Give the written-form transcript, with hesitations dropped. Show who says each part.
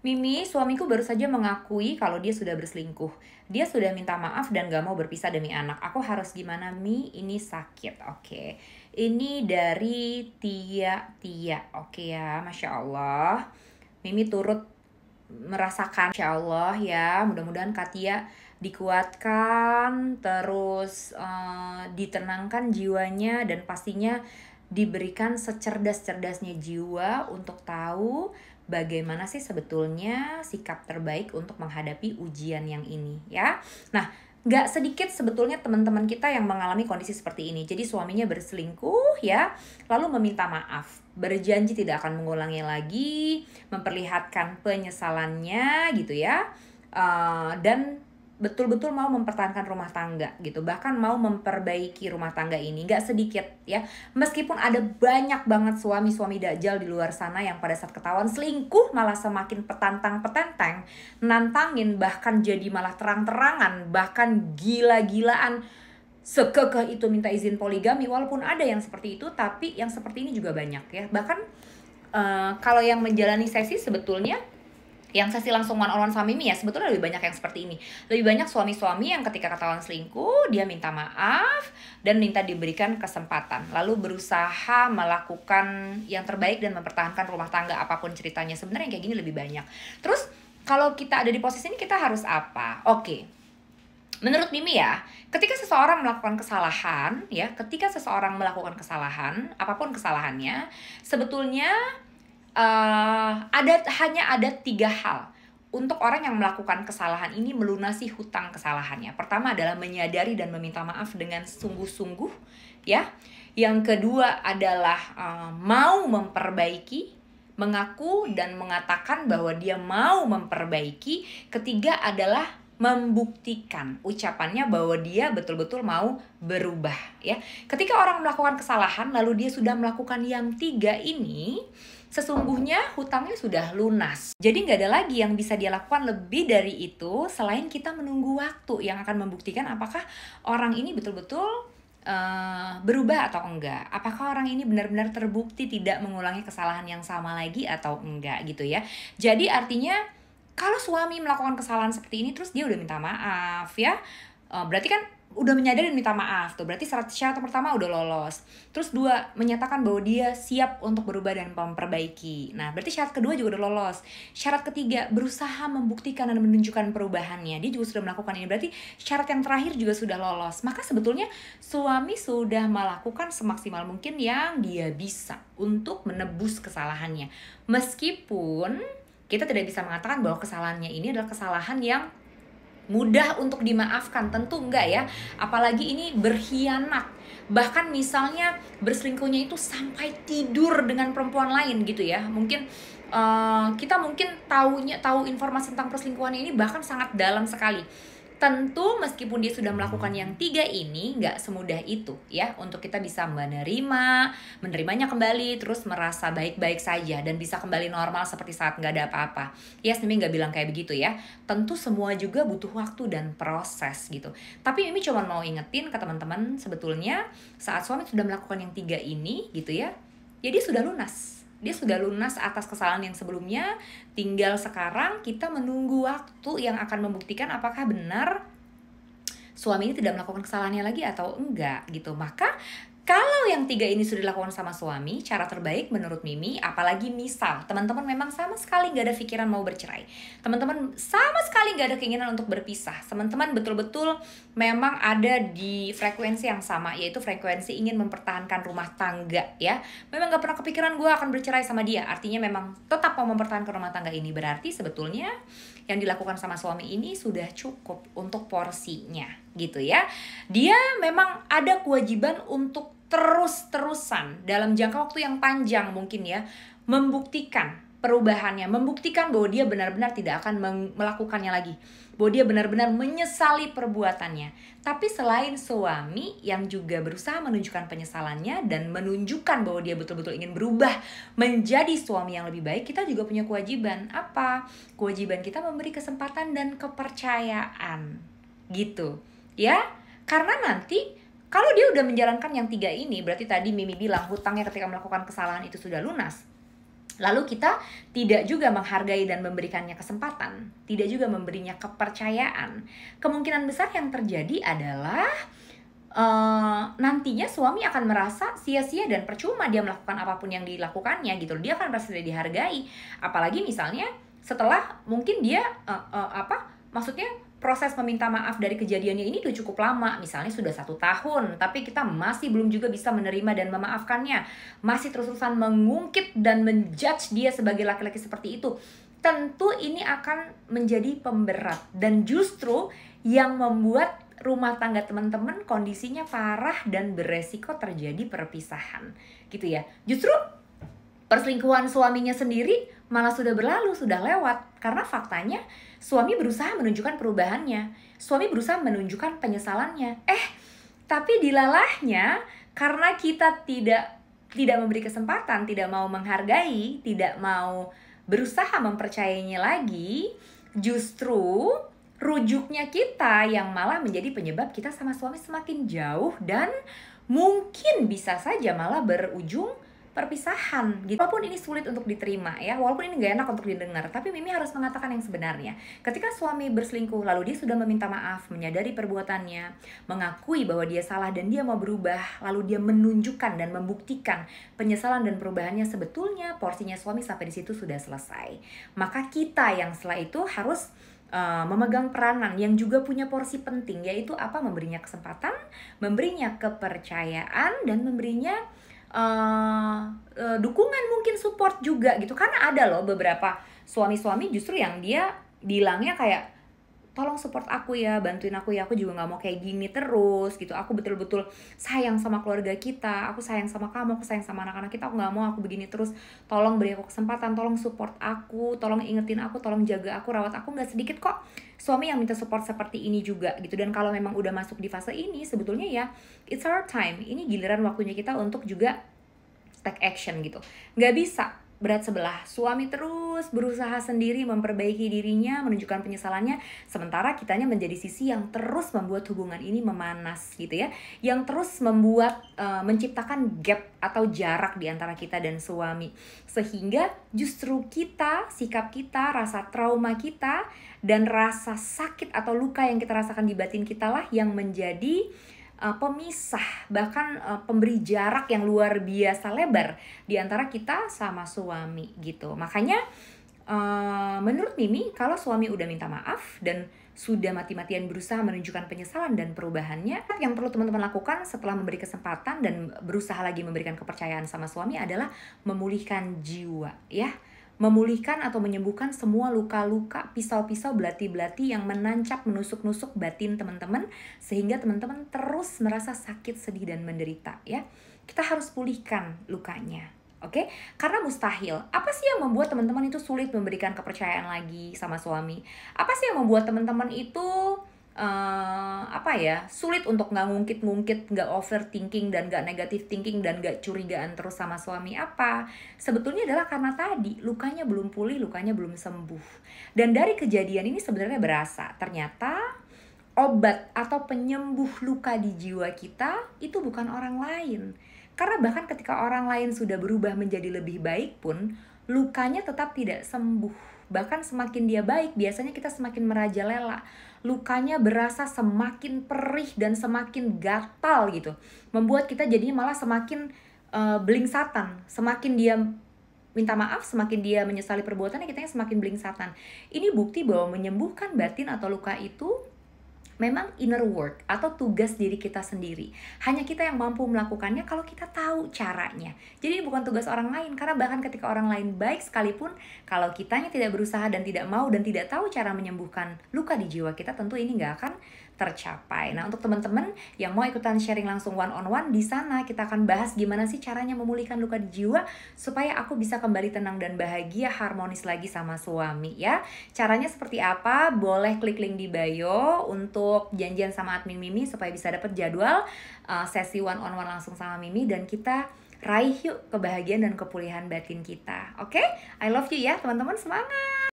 Speaker 1: Mimi, suamiku baru saja mengakui kalau dia sudah berselingkuh. Dia sudah minta maaf dan gak mau berpisah demi anak. Aku harus gimana, Mi? Ini sakit, oke. Ini dari Tia. Oke ya, Masya Allah. Mimi turut merasakan, Masya Allah ya. Mudah-mudahan Katia dikuatkan, terus ditenangkan jiwanya, dan pastinya diberikan secerdas-cerdasnya jiwa untuk tahu bagaimana sih sebetulnya sikap terbaik untuk menghadapi ujian yang ini ya. Nah, nggak sedikit sebetulnya teman-teman kita yang mengalami kondisi seperti ini. Jadi suaminya berselingkuh ya, lalu meminta maaf, berjanji tidak akan mengulangi lagi, memperlihatkan penyesalannya gitu ya, dan betul-betul mau mempertahankan rumah tangga gitu, bahkan mau memperbaiki rumah tangga ini. Nggak sedikit ya, meskipun ada banyak banget suami-suami dajjal di luar sana yang pada saat ketahuan selingkuh malah semakin petantang-petenteng, nantangin, bahkan jadi malah terang-terangan, bahkan gila-gilaan, sekekeh itu minta izin poligami. Walaupun ada yang seperti itu, tapi yang seperti ini juga banyak ya. Bahkan kalau yang menjalani sesi sebetulnya, yang sesi langsung one on one sama Mimi ya, sebetulnya lebih banyak yang seperti ini. Lebih banyak suami-suami yang ketika ketahuan selingkuh, dia minta maaf dan minta diberikan kesempatan, lalu berusaha melakukan yang terbaik dan mempertahankan rumah tangga apapun ceritanya. Sebenarnya yang kayak gini lebih banyak. Terus kalau kita ada di posisi ini, kita harus apa? Oke, menurut Mimi ya, ketika seseorang melakukan kesalahan ya, ketika seseorang melakukan kesalahan, apapun kesalahannya, sebetulnya hanya ada 3 hal untuk orang yang melakukan kesalahan ini melunasi hutang kesalahannya. Pertama adalah menyadari dan meminta maaf dengan sungguh-sungguh ya. Yang kedua adalah mau memperbaiki, mengaku dan mengatakan bahwa dia mau memperbaiki. Ketiga adalah membuktikan ucapannya bahwa dia betul-betul mau berubah ya. Ketika orang melakukan kesalahan lalu dia sudah melakukan yang 3 ini, sesungguhnya hutangnya sudah lunas. Jadi nggak ada lagi yang bisa dia lakukan lebih dari itu selain kita menunggu waktu yang akan membuktikan apakah orang ini betul-betul berubah atau enggak. Apakah orang ini benar-benar terbukti tidak mengulangi kesalahan yang sama lagi atau enggak gitu ya. Jadi artinya kalau suami melakukan kesalahan seperti ini terus dia udah minta maaf ya, berarti kan udah menyadari dan minta maaf tuh, berarti syarat pertama udah lolos. Terus 2, menyatakan bahwa dia siap untuk berubah dan memperbaiki. Nah, berarti syarat kedua juga udah lolos. Syarat ketiga, berusaha membuktikan dan menunjukkan perubahannya. Dia juga sudah melakukan ini. Berarti syarat yang terakhir juga sudah lolos. Maka sebetulnya suami sudah melakukan semaksimal mungkin yang dia bisa untuk menebus kesalahannya. Meskipun kita tidak bisa mengatakan bahwa kesalahannya ini adalah kesalahan yang mudah untuk dimaafkan, tentu enggak ya. Apalagi ini berkhianat. Bahkan misalnya berselingkuhnya itu sampai tidur dengan perempuan lain gitu ya. Mungkin kita mungkin tahu informasi tentang perselingkuhan ini bahkan sangat dalam sekali. Tentu meskipun dia sudah melakukan yang 3 ini, nggak semudah itu ya untuk kita bisa menerimanya kembali, terus merasa baik-baik saja dan bisa kembali normal seperti saat nggak ada apa-apa. Yes, Mimi nggak bilang kayak begitu ya. Tentu semua juga butuh waktu dan proses gitu. Tapi Mimi cuma mau ingetin ke teman-teman, sebetulnya saat suami sudah melakukan yang 3 ini gitu ya, jadi sudah lunas. Dia sudah lunas atas kesalahan yang sebelumnya. Tinggal sekarang kita menunggu waktu yang akan membuktikan apakah benar suami ini tidak melakukan kesalahannya lagi atau enggak gitu. Maka kalau yang 3 ini sudah dilakukan sama suami, cara terbaik menurut Mimi, apalagi misal teman-teman memang sama sekali gak ada pikiran mau bercerai, teman-teman sama sekali gak ada keinginan untuk berpisah, teman-teman betul-betul memang ada di frekuensi yang sama, yaitu frekuensi ingin mempertahankan rumah tangga ya. Memang gak pernah kepikiran gue akan bercerai sama dia, artinya memang tetap mau mempertahankan rumah tangga ini. Berarti sebetulnya yang dilakukan sama suami ini sudah cukup untuk porsinya gitu ya. Dia memang ada kewajiban untuk terus-terusan dalam jangka waktu yang panjang mungkin ya, membuktikan perubahannya, membuktikan bahwa dia benar-benar tidak akan melakukannya lagi, bahwa dia benar-benar menyesali perbuatannya. Tapi selain suami yang juga berusaha menunjukkan penyesalannya dan menunjukkan bahwa dia betul-betul ingin berubah menjadi suami yang lebih baik, kita juga punya kewajiban. Apa? Kewajiban kita memberi kesempatan dan kepercayaan gitu ya. Karena nanti kalau dia udah menjalankan yang 3 ini, berarti tadi Mimi bilang hutangnya ketika melakukan kesalahan itu sudah lunas. Lalu kita tidak juga menghargai dan memberikannya kesempatan, tidak juga memberinya kepercayaan. Kemungkinan besar yang terjadi adalah nantinya suami akan merasa sia-sia dan percuma dia melakukan apapun yang dilakukannya gitu. Dia akan merasa tidak dihargai. Apalagi misalnya setelah mungkin dia maksudnya proses meminta maaf dari kejadiannya ini udah cukup lama, misalnya sudah 1 tahun, tapi kita masih belum juga bisa menerima dan memaafkannya, masih terus-terusan mengungkit dan menjudge dia sebagai laki-laki seperti itu. Tentu ini akan menjadi pemberat dan justru yang membuat rumah tangga teman-teman kondisinya parah dan beresiko terjadi perpisahan, gitu ya. Justru perselingkuhan suaminya sendiri malah sudah berlalu, sudah lewat. Karena faktanya suami berusaha menunjukkan perubahannya, suami berusaha menunjukkan penyesalannya. Tapi dilalahnya karena kita tidak memberi kesempatan, tidak mau menghargai, tidak mau berusaha mempercayainya lagi, justru rujuknya kita yang malah menjadi penyebab kita sama suami semakin jauh dan mungkin bisa saja malah berujung perpisahan gitu. Walaupun ini sulit untuk diterima ya, walaupun ini gak enak untuk didengar, tapi Mimi harus mengatakan yang sebenarnya. Ketika suami berselingkuh lalu dia sudah meminta maaf, menyadari perbuatannya, mengakui bahwa dia salah dan dia mau berubah, lalu dia menunjukkan dan membuktikan penyesalan dan perubahannya, sebetulnya porsinya suami sampai di situ sudah selesai. Maka kita yang setelah itu harus memegang peranan yang juga punya porsi penting, yaitu apa? Memberinya kesempatan, memberinya kepercayaan, dan memberinya dukungan, mungkin support juga gitu. Karena ada loh beberapa suami-suami justru yang dia bilangnya kayak, tolong support aku ya, bantuin aku ya, aku juga gak mau kayak gini terus gitu. Aku betul-betul sayang sama keluarga kita, aku sayang sama kamu, aku sayang sama anak-anak kita, aku gak mau aku begini terus. Tolong beri aku kesempatan, tolong support aku, tolong ingetin aku, tolong jaga aku, rawat aku. Gak sedikit kok suami yang minta support seperti ini juga gitu. Dan kalau memang udah masuk di fase ini, sebetulnya ya it's our time, ini giliran waktunya kita untuk juga take action gitu. Gak bisa berat sebelah, suami terus berusaha sendiri memperbaiki dirinya, menunjukkan penyesalannya, sementara kitanya menjadi sisi yang terus membuat hubungan ini memanas gitu ya, yang terus membuat menciptakan gap atau jarak di antara kita dan suami, sehingga justru kita, sikap kita, rasa trauma kita, dan rasa sakit atau luka yang kita rasakan di batin kita lah yang menjadi pemisah, bahkan pemberi jarak yang luar biasa lebar di antara kita sama suami gitu. Makanya menurut Mimi, kalau suami udah minta maaf dan sudah mati-matian berusaha menunjukkan penyesalan dan perubahannya, yang perlu teman-teman lakukan setelah memberi kesempatan dan berusaha lagi memberikan kepercayaan sama suami adalah memulihkan jiwa ya. Memulihkan atau menyembuhkan semua luka-luka, pisau-pisau, belati-belati yang menancap, menusuk-nusuk batin teman-teman, sehingga teman-teman terus merasa sakit, sedih, dan menderita ya. Kita harus pulihkan lukanya, oke? Karena mustahil. Apa sih yang membuat teman-teman itu sulit memberikan kepercayaan lagi sama suami? Apa sih yang membuat teman-teman itu sulit untuk nggak ngungkit-ngungkit, nggak overthinking, dan nggak negative thinking, dan nggak curigaan terus sama suami? Apa? Sebetulnya adalah karena tadi lukanya belum pulih, lukanya belum sembuh. Dan dari kejadian ini sebenarnya berasa ternyata obat atau penyembuh luka di jiwa kita itu bukan orang lain. Karena bahkan ketika orang lain sudah berubah menjadi lebih baik pun, lukanya tetap tidak sembuh. Bahkan semakin dia baik, biasanya kita semakin merajalela. Lukanya berasa semakin perih dan semakin gatal gitu. Membuat kita jadinya malah semakin belingsatan. Semakin dia minta maaf, semakin dia menyesali perbuatannya, kitanya semakin belingsatan. Ini bukti bahwa menyembuhkan batin atau luka itu memang inner work atau tugas diri kita sendiri. Hanya kita yang mampu melakukannya kalau kita tahu caranya. Jadi ini bukan tugas orang lain, karena bahkan ketika orang lain baik sekalipun, kalau kitanya tidak berusaha dan tidak mau dan tidak tahu cara menyembuhkan luka di jiwa kita, tentu ini nggak akan tercapai. Nah, untuk teman-teman yang mau ikutan sharing langsung one-on-one, di sana kita akan bahas gimana sih caranya memulihkan luka di jiwa supaya aku bisa kembali tenang dan bahagia, harmonis lagi sama suami ya. Caranya seperti apa? Boleh klik link di bio untuk janjian sama admin Mimi supaya bisa dapat jadwal sesi one-on-one langsung sama Mimi, dan kita raih yuk kebahagiaan dan kepulihan batin kita. Oke? I love you ya teman-teman, semangat!